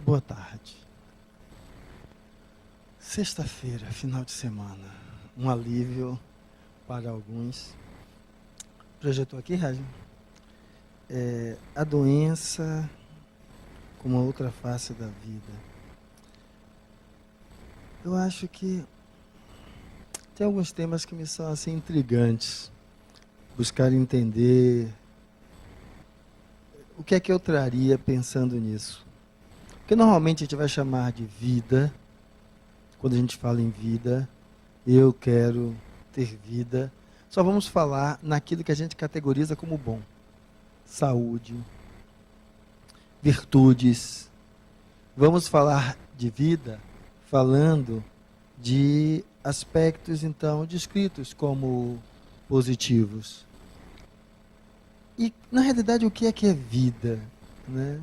Boa tarde. Sexta-feira, final de semana. Um alívio para alguns. Projetou aqui, Rádio? A doença como a outra face da vida. Eu acho que tem alguns temas que me são assim intrigantes. Buscar entender o que é que eu traria pensando nisso. Porque normalmente a gente vai chamar de vida, quando a gente fala em vida, eu quero ter vida, só vamos falar naquilo que a gente categoriza como bom. Saúde, virtudes. Vamos falar de vida falando de aspectos, então, descritos como positivos. E, na realidade, o que é vida? Né?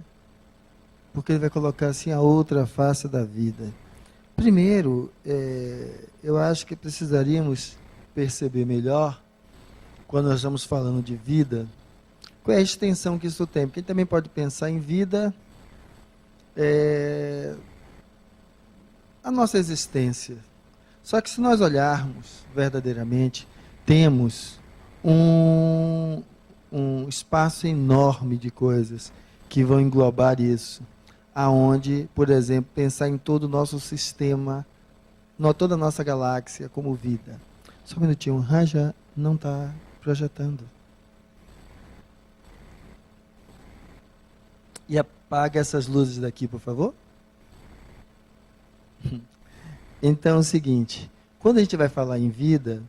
Porque ele vai colocar assim a outra face da vida. Primeiro, eu acho que precisaríamos perceber melhor, quando nós estamos falando de vida, qual é a extensão que isso tem. Porque a gente também pode pensar em vida, a nossa existência. Só que se nós olharmos verdadeiramente, temos um espaço enorme de coisas que vão englobar isso. Aonde, por exemplo, pensar em todo o nosso sistema, toda a nossa galáxia como vida. Só um minutinho, Raja não está projetando. E apaga essas luzes daqui, por favor. Então é o seguinte, quando a gente vai falar em vida,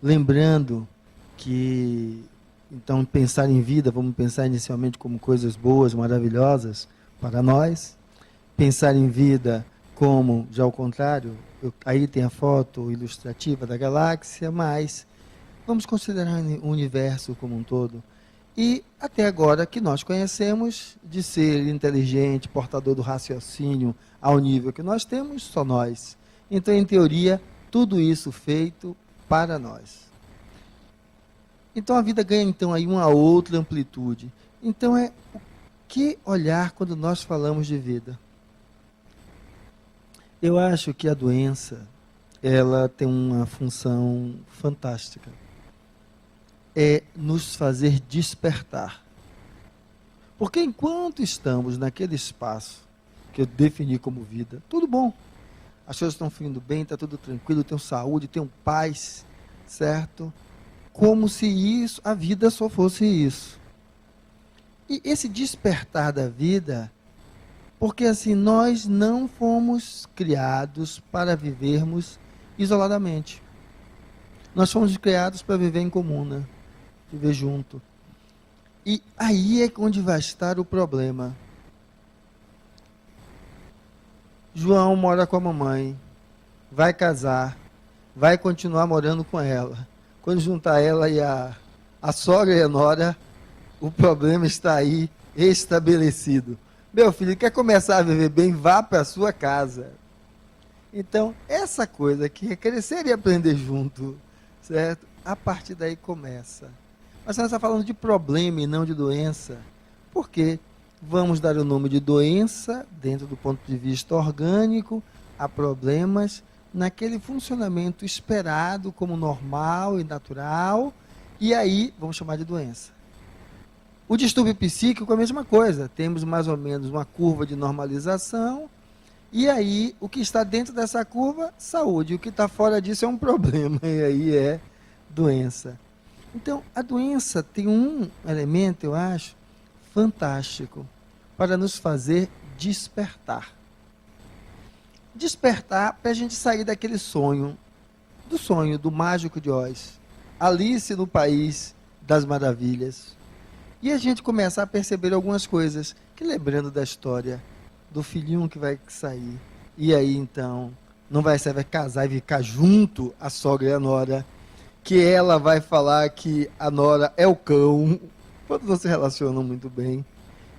lembrando que, então, pensar em vida, vamos pensar inicialmente como coisas boas, maravilhosas para nós. Pensar em vida como, já ao contrário, aí tem a foto ilustrativa da galáxia, mas vamos considerar o universo como um todo. E até agora que nós conhecemos, de ser inteligente, portador do raciocínio ao nível que nós temos, só nós. Então, em teoria, tudo isso feito para nós. Então a vida ganha então aí uma outra amplitude. Então o que olhar quando nós falamos de vida? Eu acho que a doença, ela tem uma função fantástica. É nos fazer despertar. Porque enquanto estamos naquele espaço que eu defini como vida, tudo bom. As coisas estão fluindo bem, está tudo tranquilo, tenho saúde, tenho paz, certo? Como se a vida só fosse isso. E esse despertar da vida, porque assim, nós não fomos criados para vivermos isoladamente. Nós fomos criados para viver em comuna, viver junto. E aí é onde vai estar o problema. João mora com a mamãe, vai casar, vai continuar morando com ela. Quando juntar ela e a sogra e a nora, o problema está aí estabelecido. Meu filho, quer começar a viver bem? Vá para a sua casa. Então, essa coisa que é crescer e aprender junto, certo? A partir daí começa. Mas nós estamos falando de problema e não de doença. Por quê? Vamos dar o nome de doença, dentro do ponto de vista orgânico, a problemas naquele funcionamento esperado como normal e natural, e aí vamos chamar de doença. O distúrbio psíquico é a mesma coisa, temos mais ou menos uma curva de normalização, e aí o que está dentro dessa curva, saúde, o que está fora disso é um problema, e aí é doença. Então, a doença tem um elemento, eu acho, fantástico, para nos fazer despertar. Despertar para a gente sair daquele sonho do mágico de Oz, Alice no País das Maravilhas, e a gente começar a perceber algumas coisas, que lembrando da história do filhinho que vai sair, e aí então, não vai sair, vai casar e ficar junto a sogra e a nora, que ela vai falar que a nora é o cão, todos não se relacionam muito bem,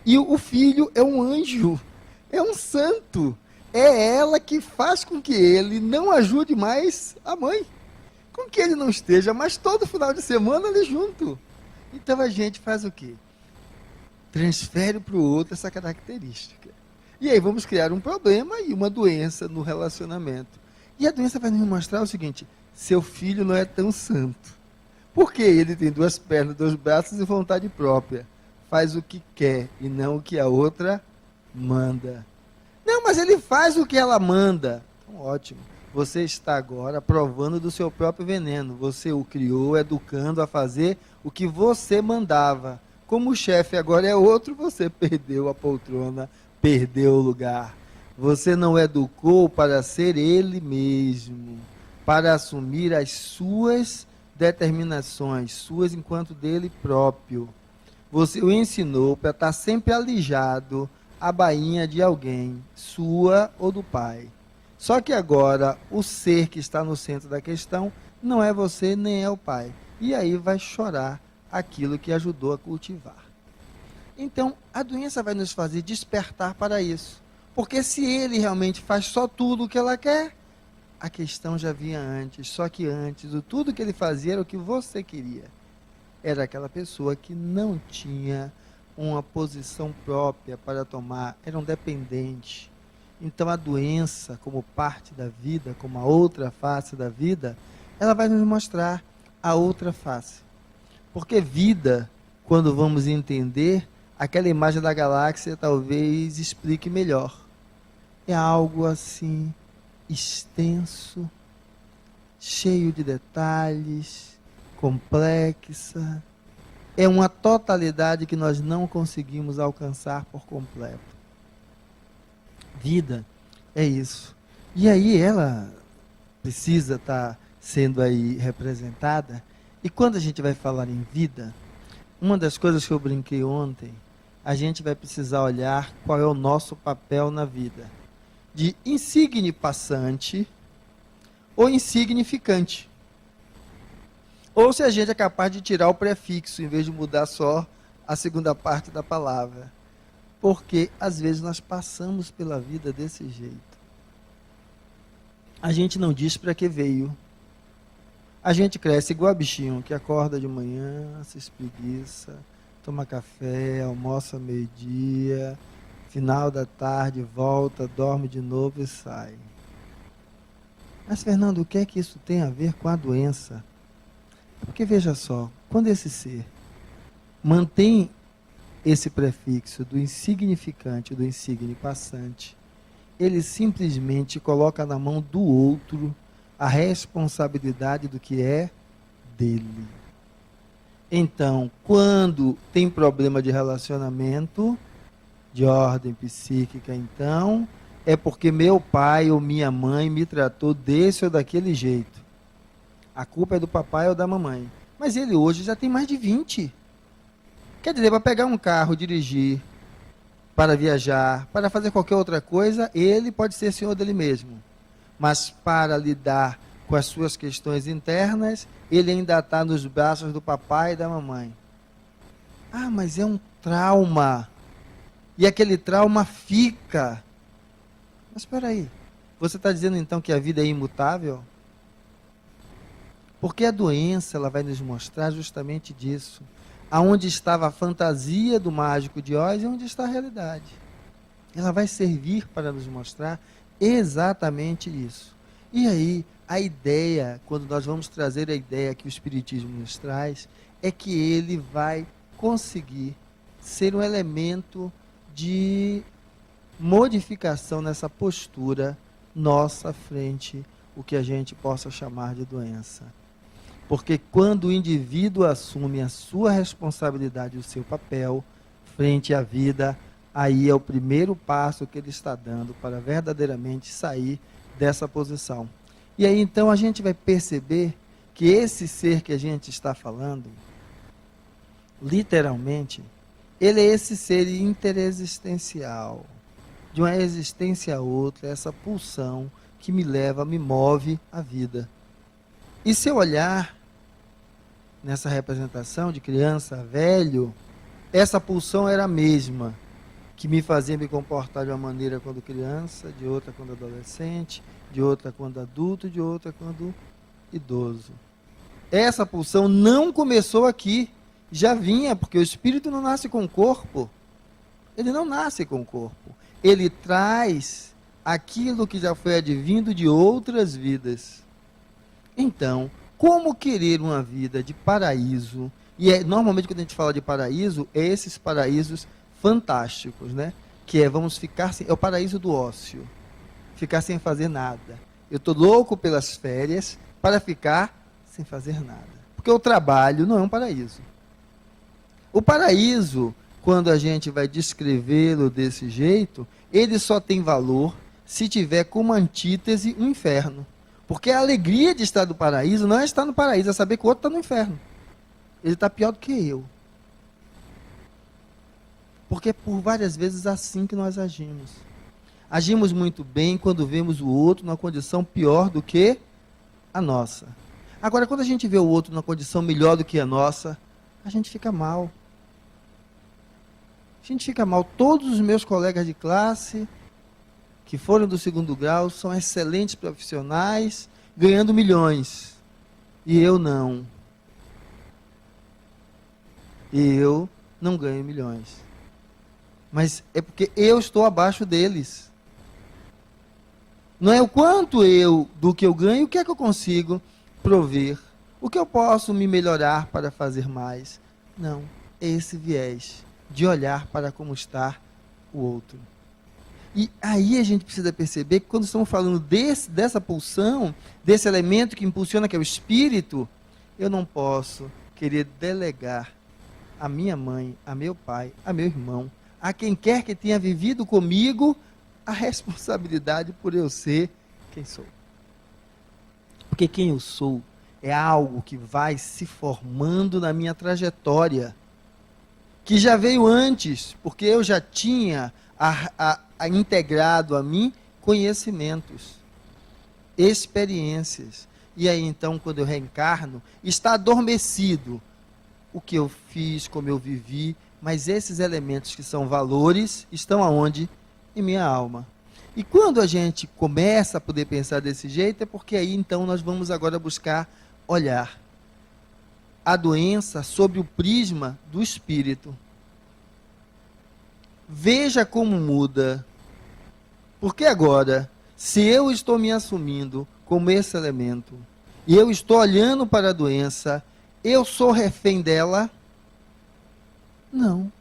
e o filho é um anjo, é um santo, é ela que faz com que ele não ajude mais a mãe, com que ele não esteja mais todo final de semana ali junto. Então a gente faz o quê? Transfere para o outro essa característica. E aí vamos criar um problema e uma doença no relacionamento. E a doença vai nos mostrar o seguinte: seu filho não é tão santo. Porque ele tem 2 pernas, 2 braços e vontade própria. Faz o que quer e não o que a outra manda. Não, mas ele faz o que ela manda. Então, ótimo. Você está agora provando do seu próprio veneno. Você o criou, educando a fazer o que você mandava. Como o chefe agora é outro, você perdeu a poltrona, perdeu o lugar. Você não educou para ser ele mesmo, para assumir as suas determinações, suas enquanto dele próprio. Você o ensinou para estar sempre alijado à bainha de alguém, sua ou do pai. Só que agora o ser que está no centro da questão não é você nem é o pai. E aí vai chorar aquilo que ajudou a cultivar. Então, a doença vai nos fazer despertar para isso. Porque se ele realmente faz só tudo o que ela quer, a questão já vinha antes. Só que antes, tudo que ele fazia era o que você queria. Era aquela pessoa que não tinha uma posição própria para tomar, era um dependente. Então a doença, como parte da vida, como a outra face da vida, ela vai nos mostrar a outra face. Porque vida, quando vamos entender, aquela imagem da galáxia talvez explique melhor. É algo assim, extenso, cheio de detalhes, complexa. É uma totalidade que nós não conseguimos alcançar por completo. Vida é isso. E aí ela precisa estar sendo aí representada. E quando a gente vai falar em vida, uma das coisas que eu brinquei ontem, a gente vai precisar olhar qual é o nosso papel na vida. De insigne passante ou insignificante. Ou se a gente é capaz de tirar o prefixo, em vez de mudar só a segunda parte da palavra. Porque, às vezes, nós passamos pela vida desse jeito. A gente não diz para que veio. A gente cresce igual bichinho, que acorda de manhã, se espreguiça, toma café, almoça meio-dia, final da tarde, volta, dorme de novo e sai. Mas, Fernando, o que é que isso tem a ver com a doença? Porque, veja só, quando esse ser mantém esse prefixo do insignificante, do insigne passante, ele simplesmente coloca na mão do outro a responsabilidade do que é dele. Então, quando tem problema de relacionamento, de ordem psíquica, então, é porque meu pai ou minha mãe me tratou desse ou daquele jeito. A culpa é do papai ou da mamãe. Mas ele hoje já tem mais de 20. Quer dizer, para pegar um carro, dirigir, para viajar, para fazer qualquer outra coisa, ele pode ser senhor dele mesmo. Mas para lidar com as suas questões internas, ele ainda está nos braços do papai e da mamãe. Ah, mas é um trauma. E aquele trauma fica. Mas espera aí, você está dizendo então que a vida é imutável? Porque a doença, ela vai nos mostrar justamente disso. Aonde estava a fantasia do mágico de Oz e onde está a realidade. Ela vai servir para nos mostrar exatamente isso. E aí, a ideia, quando nós vamos trazer a ideia que o Espiritismo nos traz, é que ele vai conseguir ser um elemento de modificação nessa postura nossa frente o que a gente possa chamar de doença. Porque quando o indivíduo assume a sua responsabilidade, o seu papel, frente à vida, aí é o primeiro passo que ele está dando para verdadeiramente sair dessa posição. E aí então a gente vai perceber que esse ser que a gente está falando, literalmente, ele é esse ser interexistencial, de uma existência a outra, essa pulsão que me leva, me move a vida. E se eu olhar nessa representação de criança, velho, essa pulsão era a mesma, que me fazia me comportar de uma maneira quando criança, de outra quando adolescente, de outra quando adulto, de outra quando idoso. Essa pulsão não começou aqui, já vinha, porque o espírito não nasce com o corpo. Ele não nasce com o corpo. ele traz aquilo que já foi advindo de outras vidas. Então, como querer uma vida de paraíso? E normalmente quando a gente fala de paraíso, é esses paraísos fantásticos, né? Que vamos ficar sem, é o paraíso do ócio. Ficar sem fazer nada. Eu estou louco pelas férias para ficar sem fazer nada. Porque o trabalho não é um paraíso. O paraíso, quando a gente vai descrevê-lo desse jeito, ele só tem valor se tiver como antítese um inferno. Porque a alegria de estar no paraíso não é estar no paraíso, é saber que o outro está no inferno. Ele está pior do que eu. Porque é por várias vezes assim que nós agimos. Agimos muito bem quando vemos o outro numa condição pior do que a nossa. Agora, quando a gente vê o outro numa condição melhor do que a nossa, a gente fica mal. A gente fica mal. Todos os meus colegas de classe que foram do 2º grau são excelentes profissionais, ganhando milhões. E eu não. Eu não ganho milhões. Mas é porque eu estou abaixo deles. Não é o quanto do que eu ganho, o que é que eu consigo prover? O que eu posso me melhorar para fazer mais? Não, é esse viés de olhar para como está o outro. E aí a gente precisa perceber que quando estamos falando dessa pulsão, desse elemento que impulsiona, que é o espírito, eu não posso querer delegar a minha mãe, a meu pai, a meu irmão, a quem quer que tenha vivido comigo, a responsabilidade por eu ser quem sou. Porque quem eu sou é algo que vai se formando na minha trajetória, que já veio antes, porque eu já tinha integrado a mim conhecimentos, experiências. E aí então, quando eu reencarno, está adormecido o que eu fiz, como eu vivi, mas esses elementos que são valores estão aonde? Em minha alma. E quando a gente começa a poder pensar desse jeito, é porque aí então nós vamos agora buscar olhar a doença sob o prisma do espírito. Veja como muda. Porque agora, se eu estou me assumindo como esse elemento, e eu estou olhando para a doença, eu sou refém dela? Não.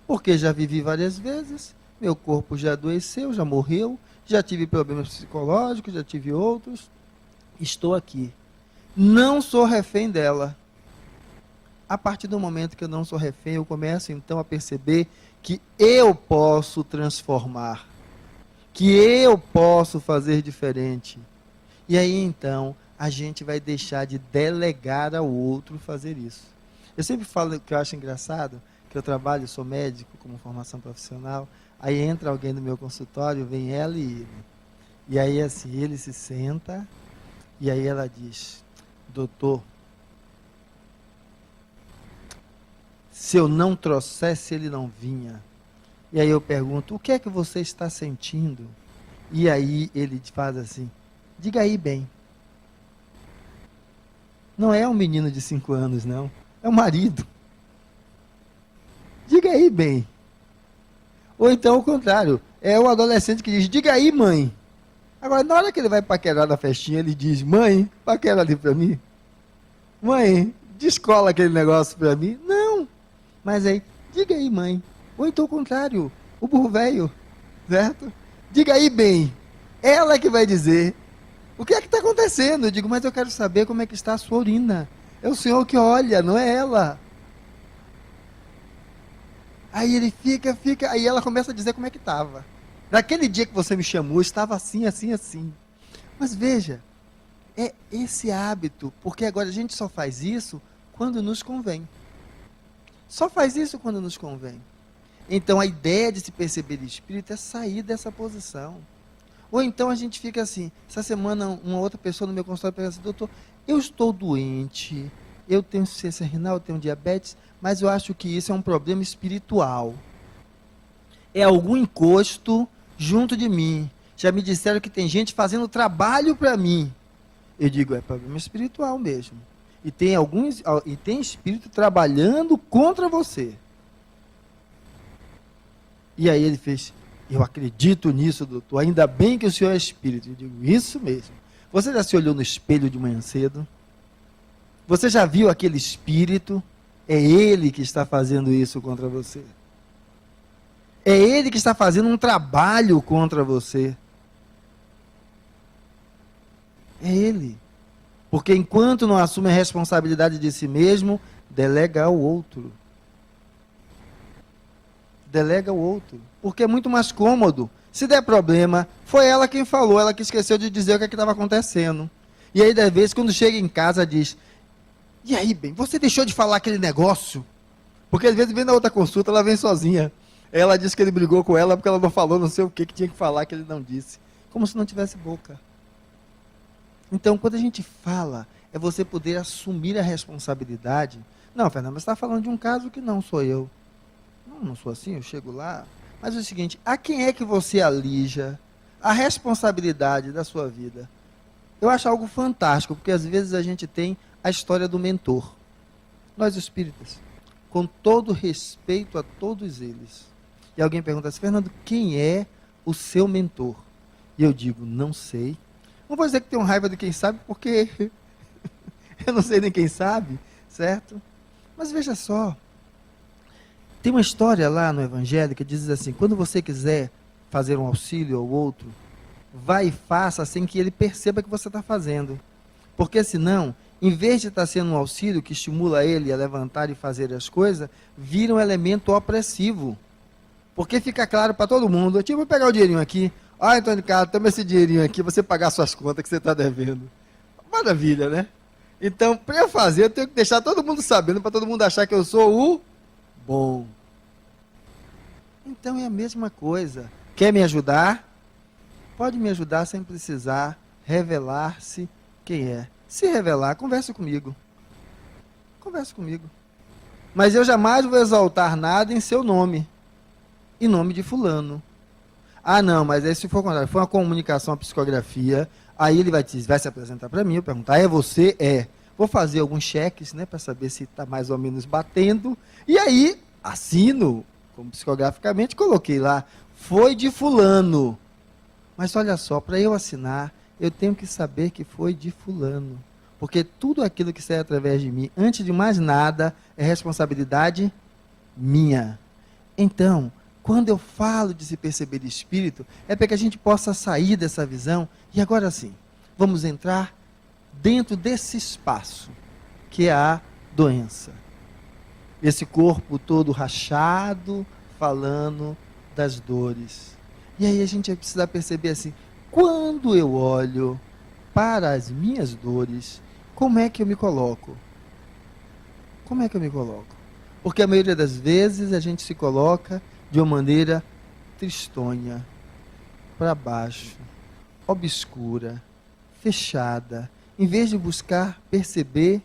Porque já vivi várias vezes, meu corpo já adoeceu, já morreu, já tive problemas psicológicos, já tive outros. Estou aqui. Não sou refém dela. A partir do momento que eu não sou refém, eu começo então a perceber que eu posso transformar, que eu posso fazer diferente. E aí então a gente vai deixar de delegar ao outro fazer isso. Eu sempre falo que eu acho engraçado, que eu trabalho, sou médico como formação profissional, aí entra alguém no meu consultório, vem ela e ele. E aí assim, ele se senta, e aí ela diz: doutor, se eu não trouxesse, ele não vinha. E aí eu pergunto: o que é que você está sentindo? E aí ele faz assim: diga aí bem. Não é um menino de 5 anos, não. É o marido. Diga aí bem. Ou então o contrário, é o adolescente que diz: diga aí, mãe. Agora, na hora que ele vai paquerar na festinha, ele diz: mãe, paquera ali para mim. Mãe, descola aquele negócio para mim. Não. Mas aí, diga aí, mãe. Ou então o contrário, o burro velho, certo? Diga aí bem. Ela que vai dizer: o que é que está acontecendo? Eu digo: mas eu quero saber como é que está a sua urina. É o senhor que olha, não é ela. Aí ele fica, aí ela começa a dizer como é que estava. Naquele dia que você me chamou, estava assim, assim, assim. Mas veja, é esse hábito, porque agora a gente só faz isso quando nos convém. Só faz isso quando nos convém. Então a ideia de se perceber espírito é sair dessa posição. Ou então a gente fica assim, essa semana uma outra pessoa no meu consultório pergunta assim: doutor, eu estou doente, eu tenho insuficiência renal, eu tenho diabetes, mas eu acho que isso é um problema espiritual. É algum encosto junto de mim. Já me disseram que tem gente fazendo trabalho para mim. Eu digo: é problema espiritual mesmo. E tem espírito trabalhando contra você. E aí ele fez, eu acredito nisso, doutor, ainda bem que o senhor é espírito. Eu digo, isso mesmo. Você já se olhou no espelho de manhã cedo? Você já viu aquele espírito? É ele que está fazendo isso contra você. É ele que está fazendo um trabalho contra você. É ele. Porque enquanto não assume a responsabilidade de si mesmo, delega ao outro. Delega ao outro. Porque é muito mais cômodo. Se der problema, foi ela quem falou, ela que esqueceu de dizer o que estava acontecendo. E aí, às vezes, quando chega em casa, diz, e aí, bem, você deixou de falar aquele negócio? Porque às vezes vem na outra consulta, ela vem sozinha. Ela disse que ele brigou com ela porque ela não falou não sei o que tinha que falar, que ele não disse. Como se não tivesse boca. Então, quando a gente fala, é você poder assumir a responsabilidade. Não, Fernando, você está falando de um caso que não sou eu. Não sou assim, eu chego lá. Mas é o seguinte, a quem é que você alija a responsabilidade da sua vida? Eu acho algo fantástico, porque às vezes a gente tem a história do mentor. Nós espíritas, com todo respeito a todos eles. E alguém pergunta assim, Fernando, quem é o seu mentor? E eu digo, não sei. Não vou dizer que tenho raiva de quem sabe, porque eu não sei nem quem sabe, certo? Mas veja só, tem uma história lá no Evangelho que diz assim, quando você quiser fazer um auxílio ao outro, vai e faça sem que ele perceba que você está fazendo. Porque senão, em vez de estar sendo um auxílio que estimula ele a levantar e fazer as coisas, vira um elemento opressivo. Porque fica claro para todo mundo, eu vou pegar o dinheirinho aqui, Antônio Carlos, toma esse dinheirinho aqui, você pagar suas contas que você está devendo. Maravilha, né? Então, para eu fazer, eu tenho que deixar todo mundo sabendo, para todo mundo achar que eu sou o bom. Então é a mesma coisa. Quer me ajudar? Pode me ajudar sem precisar revelar-se quem é. Se revelar, converse comigo. Converse comigo. Mas eu jamais vou exaltar nada em seu nome. Em nome de fulano. Ah, não, mas aí se for contrário, foi uma comunicação, uma psicografia, aí ele vai se apresentar para mim, eu perguntar, é você? É. Vou fazer alguns cheques, né, para saber se está mais ou menos batendo, e aí assino, como psicograficamente, coloquei lá, foi de fulano. Mas olha só, para eu assinar, eu tenho que saber que foi de fulano, porque tudo aquilo que sai através de mim, antes de mais nada, é responsabilidade minha. Então, quando eu falo de se perceber espírito, é para que a gente possa sair dessa visão. E agora sim, vamos entrar dentro desse espaço, que é a doença. Esse corpo todo rachado, falando das dores. E aí a gente vai precisar perceber assim, quando eu olho para as minhas dores, como é que eu me coloco? Como é que eu me coloco? Porque a maioria das vezes a gente se coloca de uma maneira tristonha, para baixo, obscura, fechada, em vez de buscar perceber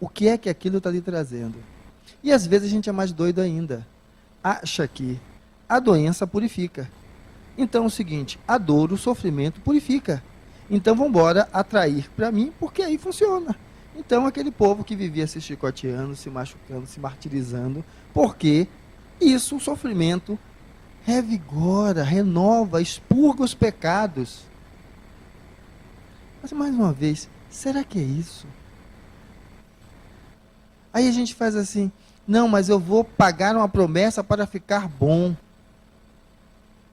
o que é que aquilo está lhe trazendo. E às vezes a gente é mais doido ainda, acha que a doença purifica. Então é o seguinte, a dor, o sofrimento purifica. Então vamos embora atrair para mim, porque aí funciona. Então aquele povo que vivia se chicoteando, se machucando, se martirizando, porque isso, o sofrimento, revigora, renova, expurga os pecados. Mas, mais uma vez, será que é isso? Aí a gente faz assim, não, mas eu vou pagar uma promessa para ficar bom,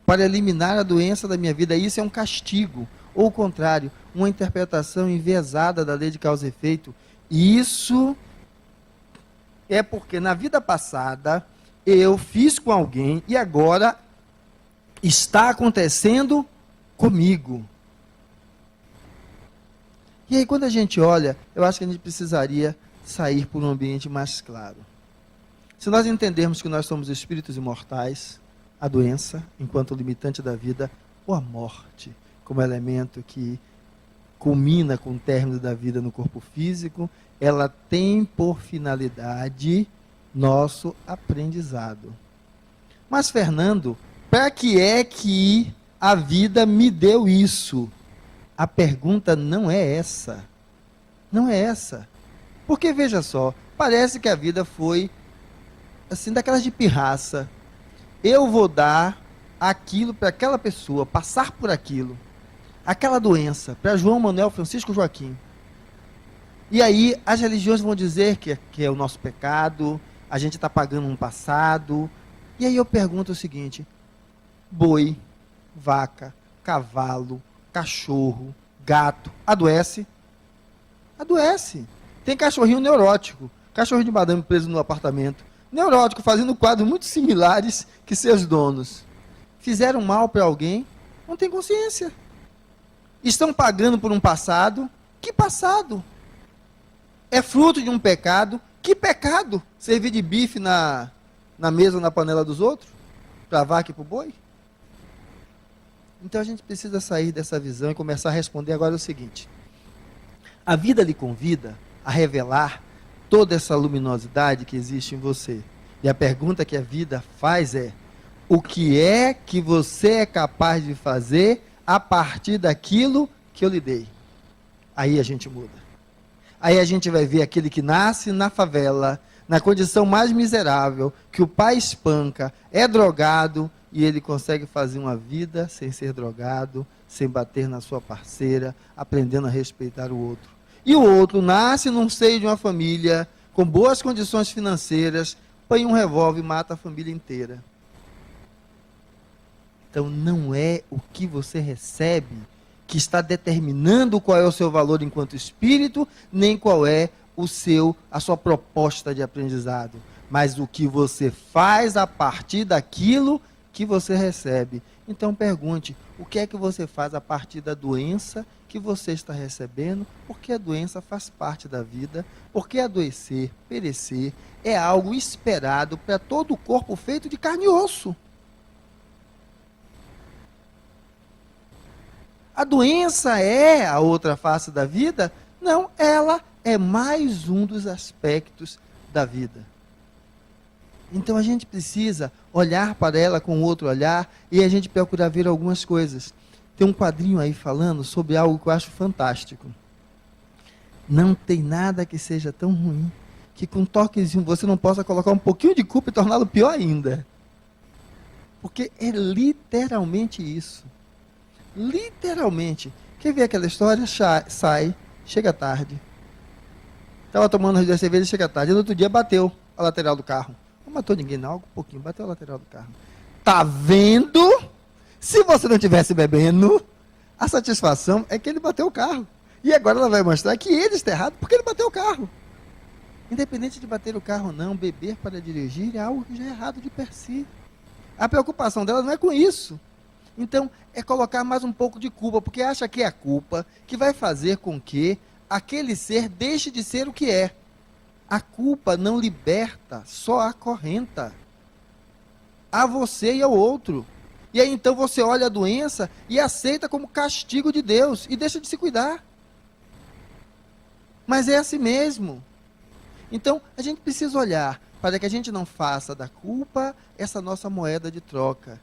para eliminar a doença da minha vida. Isso é um castigo. Ou o contrário, uma interpretação enviesada da lei de causa e efeito. Isso é porque na vida passada eu fiz com alguém e agora está acontecendo comigo. E aí quando a gente olha, eu acho que a gente precisaria sair por um ambiente mais claro. Se nós entendermos que nós somos espíritos imortais, a doença, enquanto limitante da vida, ou a morte, como elemento que culmina com o término da vida no corpo físico, ela tem por finalidade nosso aprendizado. Mas, Fernando, para que é que a vida me deu isso? A pergunta não é essa. Não é essa. Porque, veja só, parece que a vida foi, assim, daquelas de pirraça. eu vou dar aquilo para aquela pessoa, passar por aquilo, aquela doença, para João, Manuel, Francisco, Joaquim. E aí as religiões vão dizer que é o nosso pecado, a gente está pagando um passado. E aí eu pergunto o seguinte: boi, vaca, cavalo, cachorro, gato, adoece? Adoece. Tem cachorrinho neurótico, cachorro de madame preso no apartamento, neurótico, fazendo quadros muito similares que seus donos. Fizeram mal para alguém? Não tem consciência. Estão pagando por um passado? Que passado? É fruto de um pecado? Que pecado? Servir de bife na mesa ou na panela dos outros? Para a vaca e para o boi? Então a gente precisa sair dessa visão e começar a responder agora o seguinte: a vida lhe convida a revelar toda essa luminosidade que existe em você. E a pergunta que a vida faz é: o que é que você é capaz de fazer a partir daquilo que eu lhe dei? Aí a gente muda. Aí a gente vai ver aquele que nasce na favela, na condição mais miserável, que o pai espanca, é drogado, e ele consegue fazer uma vida sem ser drogado, sem bater na sua parceira, aprendendo a respeitar o outro. E o outro nasce num seio de uma família, com boas condições financeiras, põe um revólver e mata a família inteira. Então não é o que você recebe que está determinando qual é o seu valor enquanto espírito, nem qual é a sua proposta de aprendizado, mas o que você faz a partir daquilo que você recebe. Então pergunte: o que é que você faz a partir da doença que você está recebendo? Porque a doença faz parte da vida, porque adoecer, perecer, é algo esperado para todo o corpo feito de carne e osso. A doença é a outra face da vida? Não, ela é mais um dos aspectos da vida. Então a gente precisa olhar para ela com outro olhar e a gente procurar ver algumas coisas. Tem um quadrinho aí falando sobre algo que eu acho fantástico. Não tem nada que seja tão ruim que com um toquezinho você não possa colocar um pouquinho de culpa e torná-lo pior ainda. Porque é literalmente isso. Literalmente. Quer ver aquela história? Sai, chega tarde. Estava tomando as 2 cervejas, chega tarde. E no outro dia bateu a lateral do carro. Não matou ninguém não, um pouquinho, bateu a lateral do carro. Tá vendo? Se você não estivesse bebendo, a satisfação é que ele bateu o carro. E agora ela vai mostrar que ele está errado porque ele bateu o carro. Independente de bater o carro ou não, beber para dirigir é algo que já é errado de per si. A preocupação dela não é com isso. Então, é colocar mais um pouco de culpa, porque acha que é a culpa que vai fazer com que aquele ser deixe de ser o que é. A culpa não liberta, só acorrenta a você e ao outro. E aí então você olha a doença e aceita como castigo de Deus e deixa de se cuidar. Mas é assim mesmo. Então a gente precisa olhar para que a gente não faça da culpa essa nossa moeda de troca.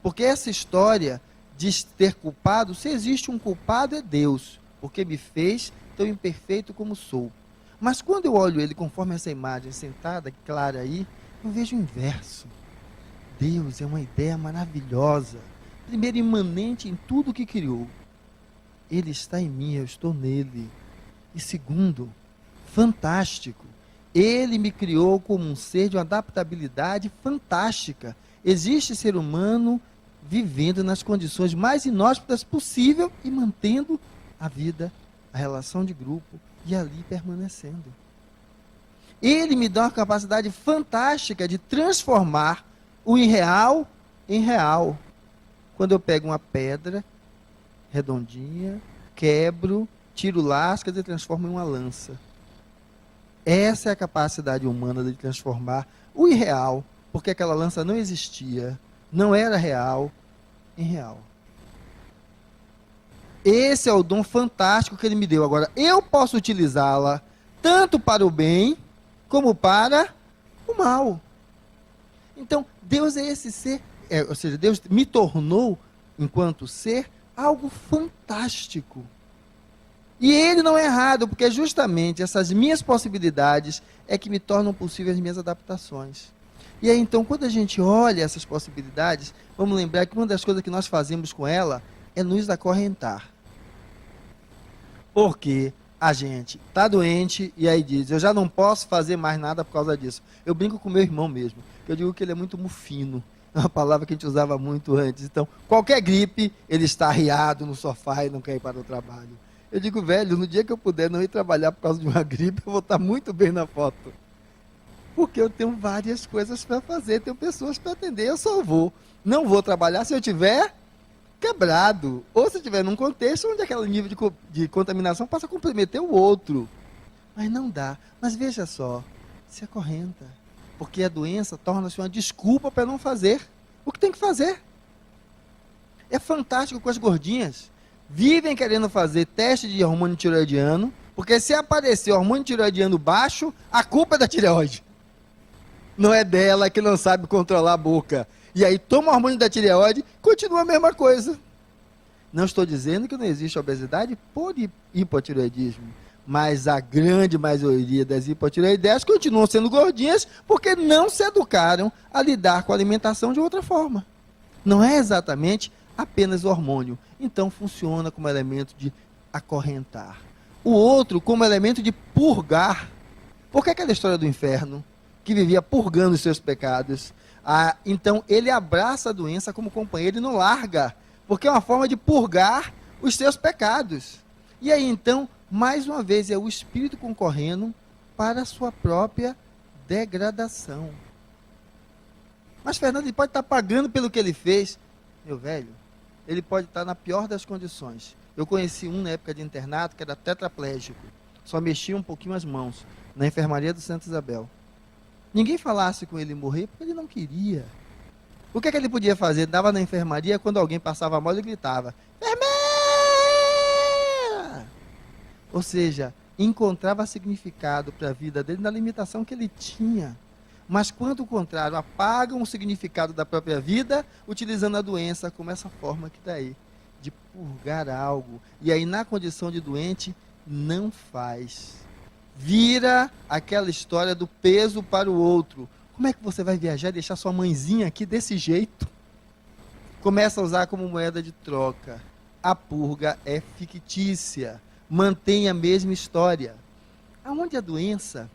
Porque essa história de ter culpado, se existe um culpado é Deus, porque me fez tão imperfeito como sou. Mas quando eu olho ele conforme essa imagem sentada, clara aí, eu vejo o inverso. Deus é uma ideia maravilhosa. Primeiro, imanente em tudo que criou. Ele está em mim, eu estou nele. E segundo, fantástico. Ele me criou como um ser de uma adaptabilidade fantástica. Existe ser humano vivendo nas condições mais inóspitas possível e mantendo a vida, a relação de grupo e ali permanecendo. Ele me dá uma capacidade fantástica de transformar o irreal em real. Quando eu pego uma pedra redondinha, quebro, tiro lascas e transformo em uma lança. Essa é a capacidade humana de transformar o irreal, porque aquela lança não existia, não era real, em real. Esse é o dom fantástico que ele me deu. Agora, eu posso utilizá-la tanto para o bem, como para o mal. Então, Deus é esse ser, ou seja, Deus me tornou, enquanto ser, algo fantástico. E ele não é errado, porque justamente essas minhas possibilidades é que me tornam possíveis as minhas adaptações. E aí, então, quando a gente olha essas possibilidades, vamos lembrar que uma das coisas que nós fazemos com ela é nos acorrentar. Porque a gente está doente e aí diz, eu já não posso fazer mais nada por causa disso. Eu brinco com meu irmão mesmo, eu digo que ele é muito mufino, é uma palavra que a gente usava muito antes. Então, qualquer gripe, ele está arriado no sofá e não quer ir para o trabalho. Eu digo, velho, no dia que eu puder não ir trabalhar por causa de uma gripe, eu vou estar muito bem na foto. Porque eu tenho várias coisas para fazer, tenho pessoas para atender, eu só não vou trabalhar se eu tiver quebrado, ou se estiver num contexto onde aquele nível de contaminação passa a comprometer o outro. Mas não dá. Mas veja só, se acorrenta. Porque a doença torna-se uma desculpa para não fazer o que tem que fazer. É fantástico com as gordinhas. Vivem querendo fazer teste de hormônio tireoidiano, porque se aparecer hormônio tireoidiano baixo, a culpa é da tireoide. Não é dela que não sabe controlar a boca. E aí toma o hormônio da tireoide, continua a mesma coisa. Não estou dizendo que não existe obesidade por hipotireoidismo, mas a grande maioria das hipotireoideias continuam sendo gordinhas porque não se educaram a lidar com a alimentação de outra forma. Não é exatamente apenas o hormônio. Então funciona como elemento de acorrentar. O outro como elemento de purgar. Porque aquela história do inferno, que vivia purgando os seus pecados, então ele abraça a doença como companheiro e não larga, porque é uma forma de purgar os seus pecados. E aí então, mais uma vez, é o espírito concorrendo para a sua própria degradação. Mas Fernando, ele pode estar pagando pelo que ele fez. Meu velho, ele pode estar na pior das condições. Eu conheci um na época de internato que era tetraplégico, só mexia um pouquinho as mãos, na enfermaria do Santa Isabel. Ninguém falasse com ele morrer porque ele não queria. O que é que ele podia fazer? Dava na enfermaria, quando alguém passava mal, ele gritava, enfermeira! Ou seja, encontrava significado para a vida dele na limitação que ele tinha. Mas quando o contrário, apagam o significado da própria vida, utilizando a doença como essa forma que está aí, de purgar algo. E aí, na condição de doente, não faz. Vira aquela história do peso para o outro. Como é que você vai viajar e deixar sua mãezinha aqui desse jeito? Começa a usar como moeda de troca. A purga é fictícia. Mantém a mesma história. Aonde a doença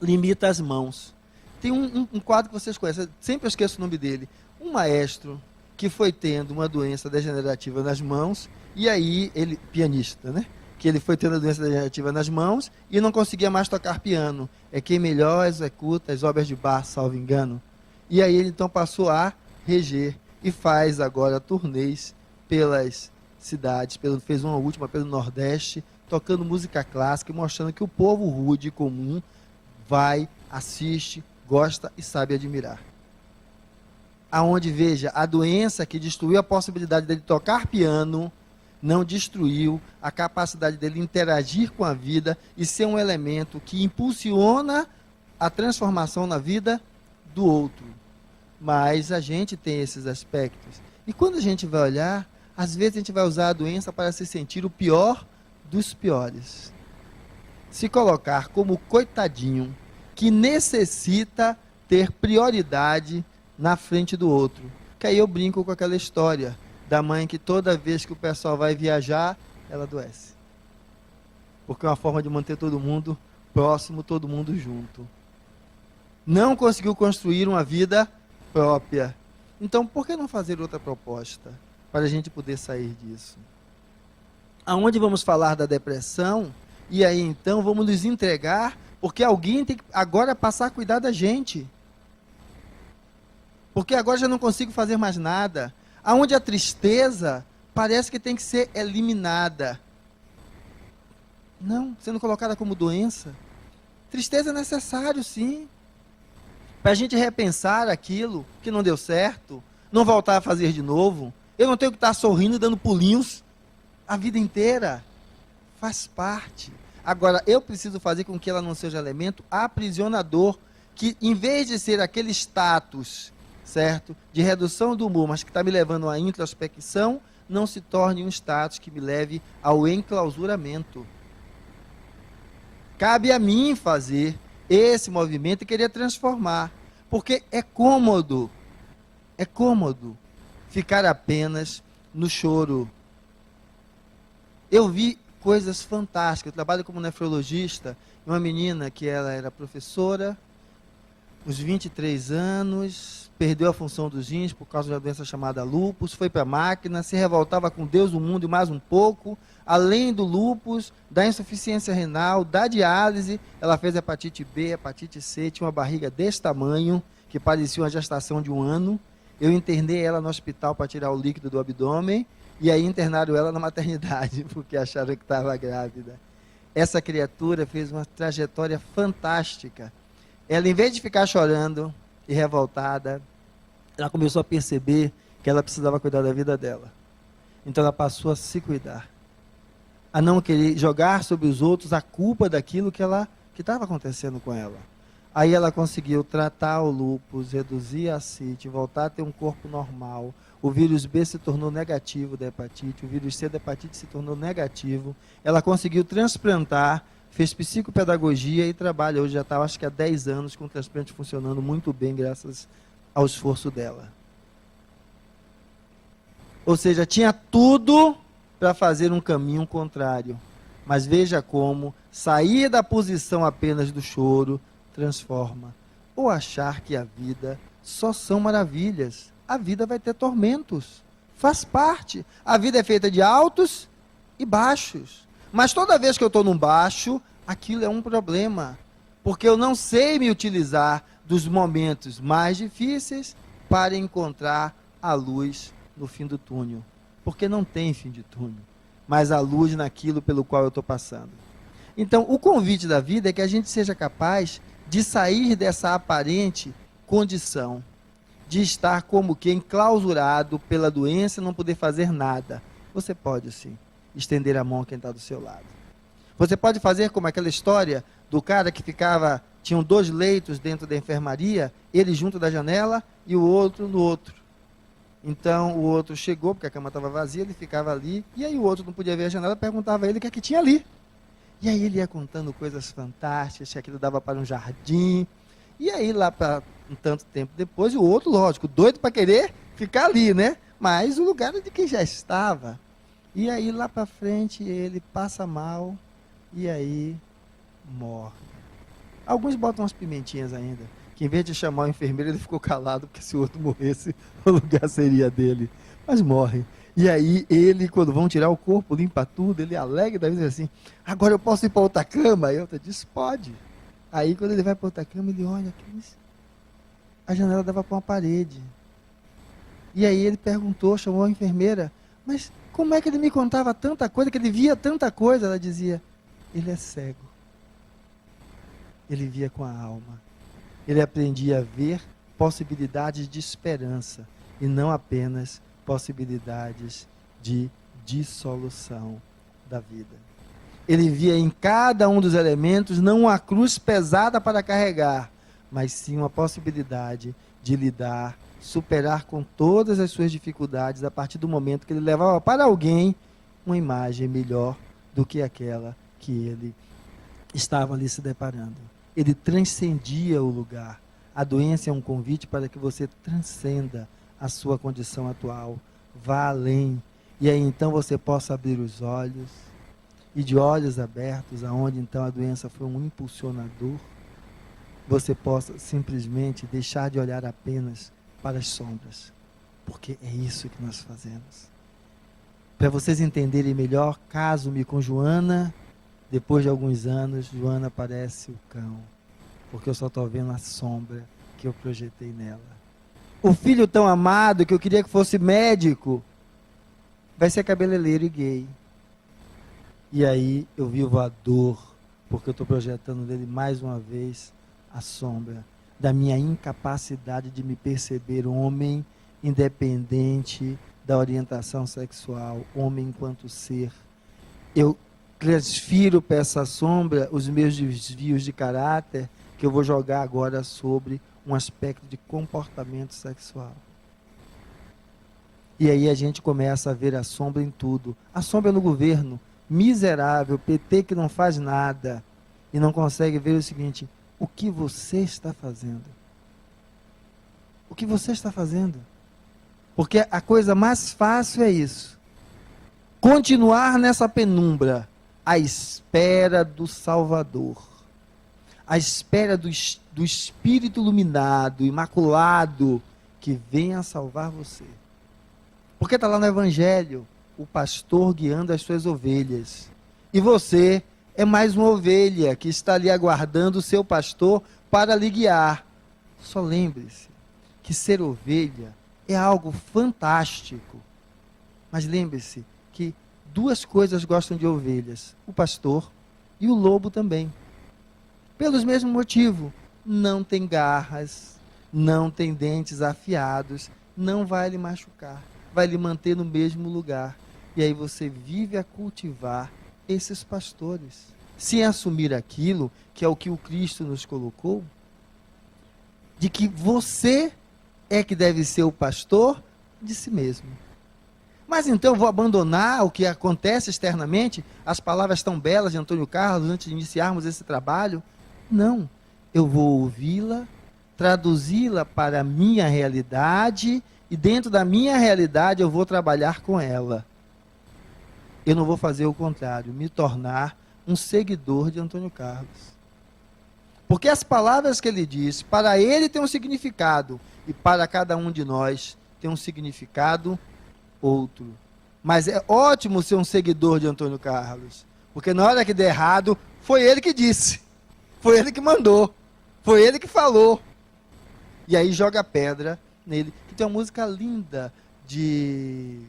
limita as mãos. Tem um quadro que vocês conhecem, eu sempre esqueço o nome dele. Um maestro que foi tendo uma doença degenerativa nas mãos, e aí ele, pianista, né? Que ele foi tendo a doença degenerativa nas mãos e não conseguia mais tocar piano. É quem melhor executa as obras de Bach, salvo engano. E aí ele então passou a reger e faz agora turnês pelas cidades, fez uma última pelo Nordeste, tocando música clássica e mostrando que o povo rude comum vai, assiste, gosta e sabe admirar. Aonde, veja, a doença que destruiu a possibilidade dele tocar piano não destruiu a capacidade dele interagir com a vida e ser um elemento que impulsiona a transformação na vida do outro. Mas a gente tem esses aspectos. E quando a gente vai olhar, às vezes a gente vai usar a doença para se sentir o pior dos piores. Se colocar como coitadinho, que necessita ter prioridade na frente do outro. Que aí eu brinco com aquela história da mãe que toda vez que o pessoal vai viajar, ela adoece. Porque é uma forma de manter todo mundo próximo, todo mundo junto. Não conseguiu construir uma vida própria. Então, por que não fazer outra proposta para a gente poder sair disso? Aonde vamos falar da depressão, e aí então vamos nos entregar, porque alguém tem que agora passar a cuidar da gente. Porque agora já não consigo fazer mais nada. Aonde a tristeza parece que tem que ser eliminada. Não, sendo colocada como doença. Tristeza é necessário, sim. Para a gente repensar aquilo que não deu certo, não voltar a fazer de novo. Eu não tenho que estar sorrindo e dando pulinhos a vida inteira. Faz parte. Agora, eu preciso fazer com que ela não seja elemento aprisionador, que em vez de ser aquele status, certo, de redução do humor, mas que está me levando à introspecção, não se torne um status que me leve ao enclausuramento. Cabe a mim fazer esse movimento e querer transformar. Porque é cômodo ficar apenas no choro. Eu vi coisas fantásticas. Eu trabalho como nefrologista, uma menina que ela era professora, uns 23 anos, perdeu a função dos rins por causa de uma doença chamada lúpus, foi para a máquina, se revoltava com Deus, o mundo e mais um pouco. Além do lúpus, da insuficiência renal, da diálise, ela fez hepatite B, hepatite C, tinha uma barriga desse tamanho, que parecia uma gestação de 1 ano. Eu internei ela no hospital para tirar o líquido do abdômen, e aí internaram ela na maternidade, porque acharam que estava grávida. Essa criatura fez uma trajetória fantástica. Ela, em vez de ficar chorando e revoltada, ela começou a perceber que ela precisava cuidar da vida dela. Então ela passou a se cuidar, a não querer jogar sobre os outros a culpa daquilo que estava acontecendo com ela. Aí ela conseguiu tratar o lúpus, reduzir a ascite, voltar a ter um corpo normal. O vírus B se tornou negativo da hepatite, o vírus C da hepatite se tornou negativo. Ela conseguiu transplantar, fez psicopedagogia e trabalha hoje, já está, acho que há 10 anos, com o transplante funcionando muito bem, graças ao esforço dela. Ou seja, tinha tudo para fazer um caminho contrário. Mas veja como sair da posição apenas do choro transforma. Ou achar que a vida só são maravilhas. A vida vai ter tormentos. Faz parte. A vida é feita de altos e baixos. Mas toda vez que eu estou num baixo, aquilo é um problema. Porque eu não sei me utilizar dos momentos mais difíceis para encontrar a luz no fim do túnel. Porque não tem fim de túnel, mas a luz naquilo pelo qual eu estou passando. Então, o convite da vida é que a gente seja capaz de sair dessa aparente condição, de estar como que enclausurado pela doença e não poder fazer nada. Você pode sim estender a mão a quem está do seu lado. Você pode fazer como aquela história do cara que tinham 2 leitos dentro da enfermaria, ele junto da janela e o outro no outro. Então o outro chegou, porque a cama estava vazia, ele ficava ali, e aí o outro não podia ver a janela, perguntava a ele o que é que tinha ali. E aí ele ia contando coisas fantásticas, que aquilo dava para um jardim. E aí lá para um tanto tempo depois, o outro, lógico, doido para querer ficar ali, né? Mas o lugar é de quem já estava. E aí lá para frente ele passa mal e aí morre. Alguns botam umas pimentinhas ainda, que em vez de chamar o enfermeiro, ele ficou calado, porque se o outro morresse, o lugar seria dele. Mas morre. E aí ele, quando vão tirar o corpo, limpa tudo, ele alega da vida assim, agora eu posso ir para outra cama? Aí a outra diz, pode. Aí quando ele vai para outra cama, ele olha, a janela dava para uma parede. E aí ele perguntou, chamou a enfermeira, mas como é que ele me contava tanta coisa, que ele via tanta coisa? Ela dizia, ele é cego. Ele via com a alma. Ele aprendia a ver possibilidades de esperança e não apenas possibilidades de dissolução da vida. Ele via em cada um dos elementos não uma cruz pesada para carregar, mas sim uma possibilidade de lidar, superar com todas as suas dificuldades a partir do momento que ele levava para alguém uma imagem melhor do que aquela que ele estava ali se deparando. Ele transcendia o lugar. A doença é um convite para que você transcenda a sua condição atual, vá além, e aí então você possa abrir os olhos, e de olhos abertos, aonde então a doença foi um impulsionador, você possa simplesmente deixar de olhar apenas para as sombras, porque é isso que nós fazemos. Para vocês entenderem melhor, caso-me com Joana, depois de alguns anos, Joana parece o cão, porque eu só estou vendo a sombra que eu projetei nela. O filho tão amado, que eu queria que fosse médico, vai ser cabeleireiro e gay. E aí eu vivo a dor, porque eu estou projetando nele mais uma vez a sombra da minha incapacidade de me perceber homem, independente da orientação sexual, homem enquanto ser. Eu transfiro para essa sombra os meus desvios de caráter, que eu vou jogar agora sobre um aspecto de comportamento sexual. E aí a gente começa a ver a sombra em tudo. A sombra no governo, miserável, PT que não faz nada, e não consegue ver o seguinte, o que você está fazendo? que você está fazendo. Porque a coisa mais fácil é isso. Continuar nessa penumbra, à espera do Salvador. À espera do Espírito iluminado, imaculado, que venha salvar você. Porque está lá no Evangelho, o pastor guiando as suas ovelhas. E você é mais uma ovelha que está ali aguardando o seu pastor para lhe guiar. Só lembre-se que ser ovelha é algo fantástico. Mas lembre-se que duas coisas gostam de ovelhas: o pastor e o lobo também. Pelos mesmos motivos. Não tem garras, não tem dentes afiados, não vai lhe machucar, vai lhe manter no mesmo lugar. E aí você vive a cultivar esses pastores. Sem assumir aquilo que é o que o Cristo nos colocou, de que você é que deve ser o pastor de si mesmo. Mas então eu vou abandonar o que acontece externamente, as palavras tão belas de Antônio Carlos, antes de iniciarmos esse trabalho? Não, eu vou ouvi-la, traduzi-la para a minha realidade, e dentro da minha realidade eu vou trabalhar com ela. Eu não vou fazer o contrário, me tornar um seguidor de Antônio Carlos. Porque as palavras que ele diz, para ele tem um significado, e para cada um de nós tem um significado outro. Mas é ótimo ser um seguidor de Antônio Carlos, porque na hora que der errado, foi ele que disse, foi ele que mandou, foi ele que falou. E aí joga pedra nele. Que tem uma música linda de...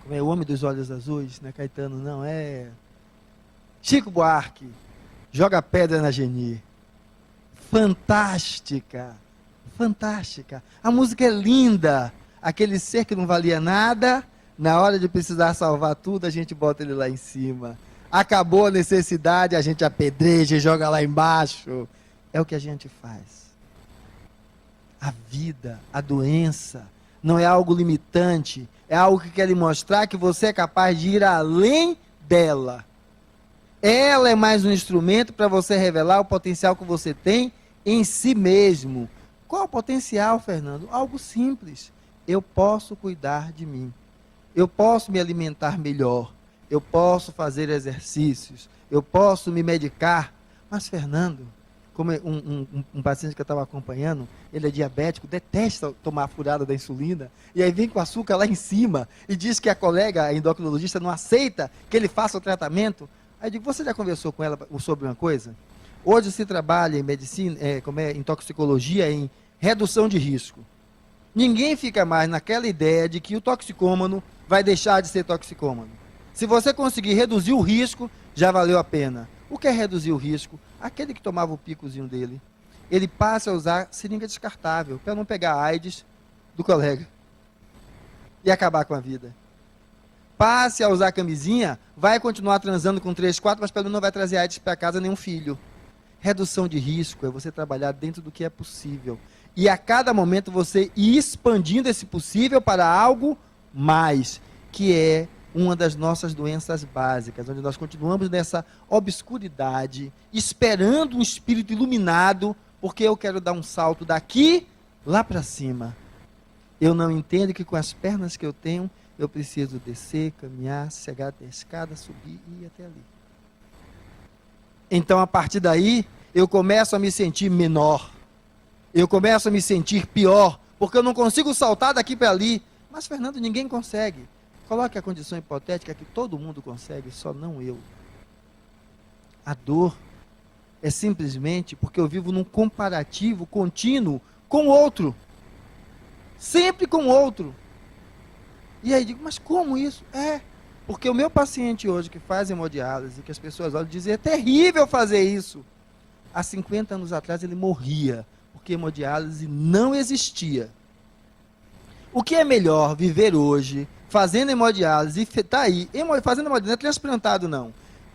Como é? O Homem dos Olhos Azuis, não é Caetano, não, é... Chico Buarque, Joga Pedra na Geni. Fantástica, fantástica. A música é linda. Aquele ser que não valia nada, na hora de precisar salvar tudo, a gente bota ele lá em cima. Acabou a necessidade, a gente apedreja e joga lá embaixo. É o que a gente faz. A vida, a doença, não é algo limitante, é algo que quer lhe mostrar que você é capaz de ir além dela. Ela é mais um instrumento para você revelar o potencial que você tem em si mesmo. Qual o potencial, Fernando? Algo simples. Eu posso cuidar de mim. Eu posso me alimentar melhor. Eu posso fazer exercícios. Eu posso me medicar. Mas, Fernando, como um paciente que eu estava acompanhando, ele é diabético, detesta tomar a furada da insulina, e aí vem com açúcar lá em cima, e diz que a colega, a endocrinologista, não aceita que ele faça o tratamento. Aí eu digo, você já conversou com ela sobre uma coisa? Hoje se trabalha em medicina, em toxicologia, em redução de risco. Ninguém fica mais naquela ideia de que o toxicômano vai deixar de ser toxicômano. Se você conseguir reduzir o risco, já valeu a pena. O que é reduzir o risco? Aquele que tomava o picozinho dele, ele passa a usar seringa descartável, para não pegar a AIDS do colega e acabar com a vida. Passe a usar camisinha, vai continuar transando com 3, 4, mas pelo menos não vai trazer AIDS para casa nenhum filho. Redução de risco é você trabalhar dentro do que é possível. E a cada momento você ir expandindo esse possível para algo mais, que é uma das nossas doenças básicas, onde nós continuamos nessa obscuridade, esperando um espírito iluminado, porque eu quero dar um salto daqui lá para cima. Eu não entendo que com as pernas que eu tenho, eu preciso descer, caminhar, chegar até a escada, subir e ir até ali. Então, a partir daí, eu começo a me sentir menor. Eu começo a me sentir pior, porque eu não consigo saltar daqui para ali. Mas, Fernando, ninguém consegue. Coloque a condição hipotética que todo mundo consegue, só não eu. A dor é simplesmente porque eu vivo num comparativo contínuo com o outro. Sempre com o outro. E aí digo, mas como isso? Porque o meu paciente hoje que faz hemodiálise, que as pessoas olham e dizem, é terrível fazer isso. Há 50 anos atrás ele morria, porque hemodiálise não existia. O que é melhor viver hoje, fazendo hemodiálise, está aí, fazendo hemodiálise, não é transplantado não.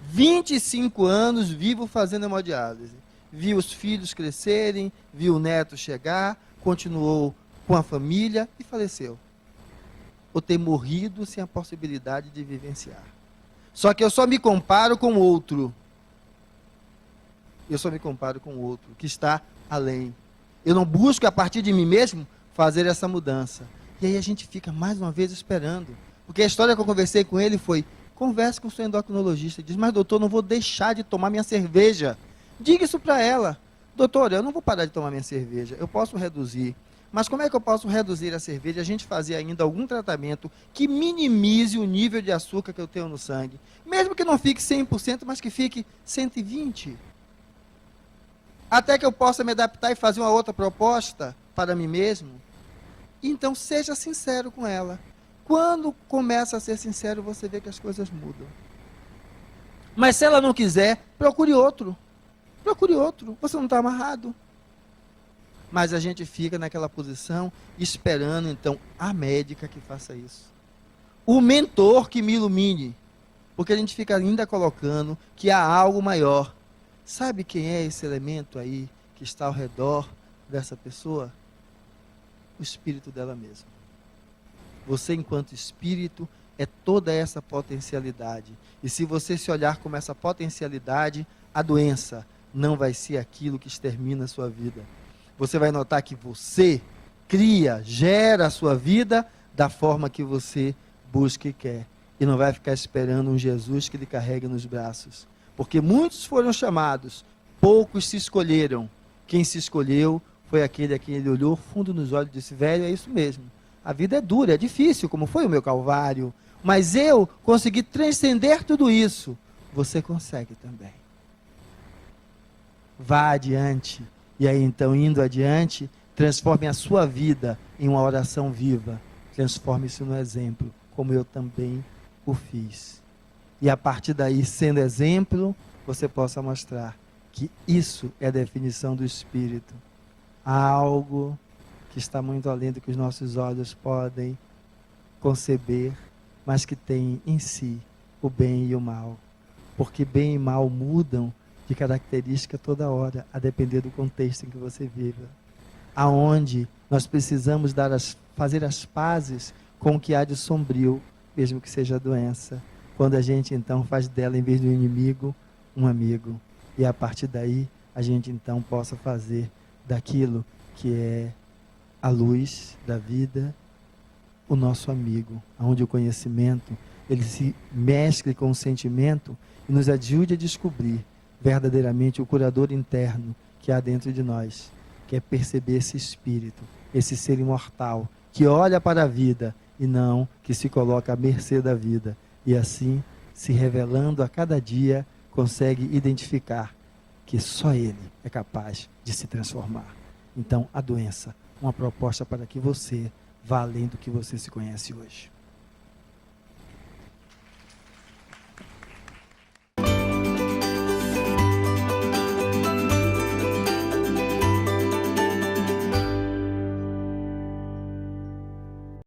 25 anos vivo fazendo hemodiálise. Vi os filhos crescerem, vi o neto chegar, continuou com a família e faleceu. Ou ter morrido sem a possibilidade de vivenciar. Só que eu só me comparo com o outro. Eu só me comparo com o outro, que está além. Eu não busco a partir de mim mesmo fazer essa mudança. E aí a gente fica mais uma vez esperando. Porque a história que eu conversei com ele foi, converse com o seu endocrinologista. Diz, mas doutor, não vou deixar de tomar minha cerveja. Diga isso para ela. Doutor, eu não vou parar de tomar minha cerveja, eu posso reduzir. Mas como é que eu posso reduzir a cerveja? A gente fazer ainda algum tratamento que minimize o nível de açúcar que eu tenho no sangue. Mesmo que não fique 100%, mas que fique 120%. Até que eu possa me adaptar e fazer uma outra proposta para mim mesmo. Então, seja sincero com ela. Quando começa a ser sincero, você vê que as coisas mudam. Mas se ela não quiser, procure outro. Procure outro. Você não está amarrado. Mas a gente fica naquela posição, esperando, então, a médica que faça isso. O mentor que me ilumine. Porque a gente fica ainda colocando que há algo maior. Sabe quem é esse elemento aí que está ao redor dessa pessoa? O espírito dela mesma. Você, enquanto espírito, é toda essa potencialidade. E se você se olhar como essa potencialidade, a doença não vai ser aquilo que extermina a sua vida. Você vai notar que você cria, gera a sua vida da forma que você busca e quer. E não vai ficar esperando um Jesus que lhe carregue nos braços. Porque muitos foram chamados, poucos se escolheram. Quem se escolheu foi aquele a quem ele olhou fundo nos olhos e disse, velho, é isso mesmo. A vida é dura, é difícil, como foi o meu Calvário. Mas eu consegui transcender tudo isso. Você consegue também. Vá adiante. E aí, então, indo adiante, transforme a sua vida em uma oração viva. Transforme-se no exemplo, como eu também o fiz. E a partir daí, sendo exemplo, você possa mostrar que isso é a definição do Espírito. Algo que está muito além do que os nossos olhos podem conceber, mas que tem em si o bem e o mal. Porque bem e mal mudam de característica toda hora, a depender do contexto em que você vive. Aonde nós precisamos fazer as pazes com o que há de sombrio, mesmo que seja a doença. Quando a gente então faz dela, em vez do inimigo, um amigo. E a partir daí, a gente então possa fazer daquilo que é a luz da vida, o nosso amigo, onde o conhecimento, ele se mescle com o sentimento e nos ajude a descobrir verdadeiramente o curador interno que há dentro de nós, que é perceber esse espírito, esse ser imortal, que olha para a vida e não que se coloca à mercê da vida. E assim, se revelando a cada dia, consegue identificar que só ele é capaz de se transformar. Então, a doença, uma proposta para que você vá além do que você se conhece hoje.